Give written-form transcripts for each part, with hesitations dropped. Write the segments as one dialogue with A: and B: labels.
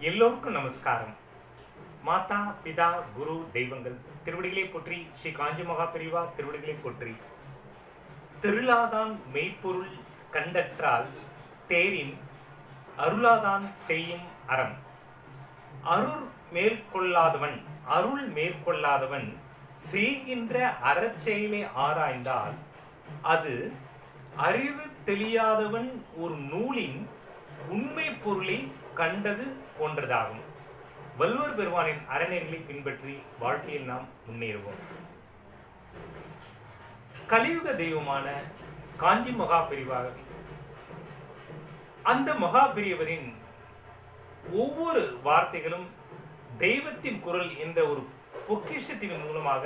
A: எல்லோருக்கும் நமஸ்காரம். மாதா பிதா குரு தெய்வங்கள் திருவடிகளை போற்றி. ஸ்ரீ காஞ்சி மகா பெரிவா திருவடிகளை போற்றி. திருளாதான் மெய்ப்பொருள் கண்டற்றால் தேரின் அருளாதான் செய்யும் அறம். அருள் மேற்கொள்ளாதவன் செய்கின்ற அறச்செயலை ஆராய்ந்தால் அது அறிவு தெளியாதவன் ஒரு நூலின் உண்மை பொருளை கண்டது போன்றதாகும். வள்ளுவர் பெருமானின் அறநெறிகளை பின்பற்றி வாழ்க்கையில் நாம் முன்னேறுவோம். கலியுக தெய்வமான காஞ்சி மகா பெரிவாக அந்த மகா பெரியவரின் ஒவ்வொரு வார்த்தைகளும் தெய்வத்தின் குரல் என்ற ஒரு பொக்கிஷத்தின் மூலமாக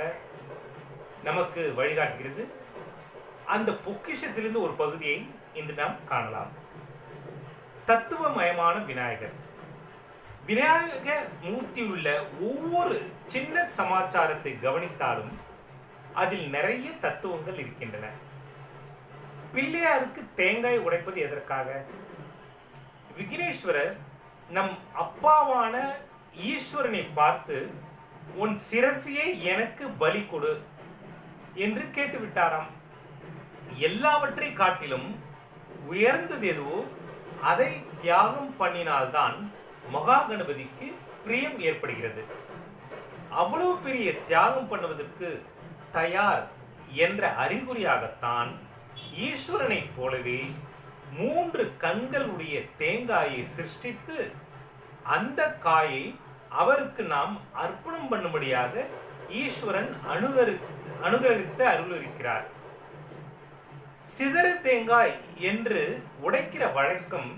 A: நமக்கு வழிகாட்டுகிறது. அந்த பொக்கிஷத்திலிருந்து ஒரு பகுதியை இன்று நாம் காணலாம். தத்துவமயமான விநாயகர். விநாயக மூர்த்தியில் உள்ள ஒவ்வொரு சின்ன சமாச்சாரத்தை கவனித்தாலும் அதில் நிறைய தத்துவங்கள் இருக்கின்றன. பிள்ளையாருக்கு தேங்காய் உடைப்பது எதற்காக? விக்னேஸ்வரர் நம் அப்பாவான ஈஸ்வரனை பார்த்து உன் சிரசையை எனக்கு பலி கொடு என்று கேட்டுவிட்டாராம். எல்லாவற்றை காட்டிலும் உயர்ந்தது எதுவோ அதை தியாகம் பண்ணினால்தான் மகா கணபதிக்கு பிரியம் ஏற்படுகிறது. அவ்வளவு பெரிய தியாகம் பண்ணுவதற்கு தயார் என்ற அறிகுறியாகத்தான் ஈஸ்வரனை போலவே 3 கண்களுடைய தேங்காயை சிருஷ்டித்து அந்த காயை அவருக்கு நாம் அர்ப்பணம் பண்ணும்படியாக ஈஸ்வரன் அனுகிரகித்து அருளிருக்கிறார். சிதறு தேங்காய் என்று உடைக்கிற வழக்கம்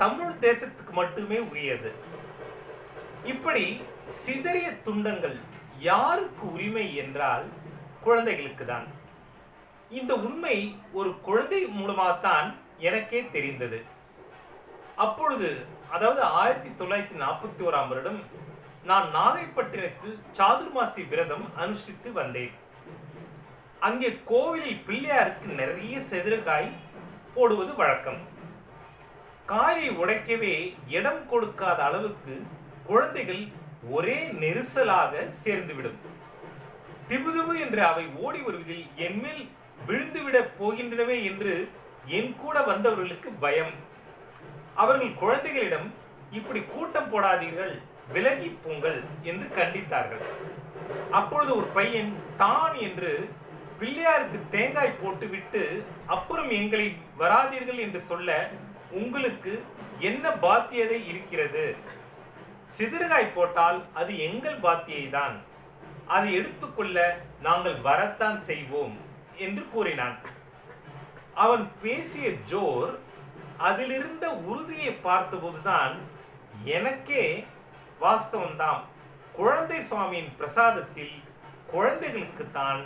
A: தமிழ் தேசத்துக்கு மட்டுமே உரியது. இப்படி சிதறிய துண்டங்கள் யாருக்கு உரிமை என்றால் குழந்தைகளுக்கு தான். இந்த உண்மை ஒரு குழந்தை மூலமாகத்தான் எனக்கே தெரிந்தது. அப்பொழுது, அதாவது 1941ஆம் வருடம், நான் நாகைப்பட்டினத்தில் சாதுர்மாசி விரதம் அனுஷ்டித்து வந்தேன். அங்கே கோவிலில் பிள்ளையாருக்கு நிறைய செதிரகாய் போடுவது வழக்கம். காயை உடைக்கவே இடம் கொடுக்காத அளவுக்கு குழந்தைகள் ஒரே நெரிசலாக சேர்ந்துவிடும். திபுதிபு என்று அவை ஓடி வருவதில் என்மேல் விழுந்துவிட போகின்றனவே என்று என் கூட வந்தவர்களுக்கு பயம். அவர்கள் குழந்தைகளிடம் இப்படி கூட்டம் போடாதீர்கள், விலகி போங்கள் என்று கண்டித்தார்கள். அப்பொழுது ஒரு பையன் தான் என்று பிள்ளையாருக்கு தேங்காய் போட்டுவிட்டு அப்புறம் எங்களை வராதீர்கள் என்று சொல்ல உங்களுக்கு என்ன பாத்தியதை இருக்கிறது? சிதறுகாய் போட்டால் அது எங்கள் பாத்தியை தான், அதை எடுத்துக்கொள்ள நாங்கள் வரத்தான் செய்வோம் என்று கூறினான். அவன் பேசிய ஜோர், அதிலிருந்த உறுதியை பார்த்தபோதுதான் எனக்கே வாஸ்தவம்தான், குழந்தை சுவாமியின் பிரசாதத்தில் குழந்தைகளுக்குத்தான்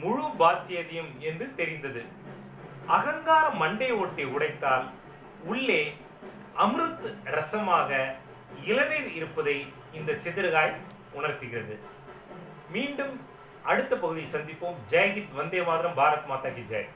A: முழு பாத்தியதியம் என்று தெரிந்தது. அகங்கார மண்டை ஓட்டை உடைத்தால் உள்ளே அமிர்த் ரசமாக இளநீர் இருப்பதை இந்த சிதறுகாய் உணர்த்துகிறது. மீண்டும் அடுத்த பகுதியில் சந்திப்போம். ஜெய் ஹிந்த், வந்தே மாதரம், பாரத் மாதா கி ஜெய்.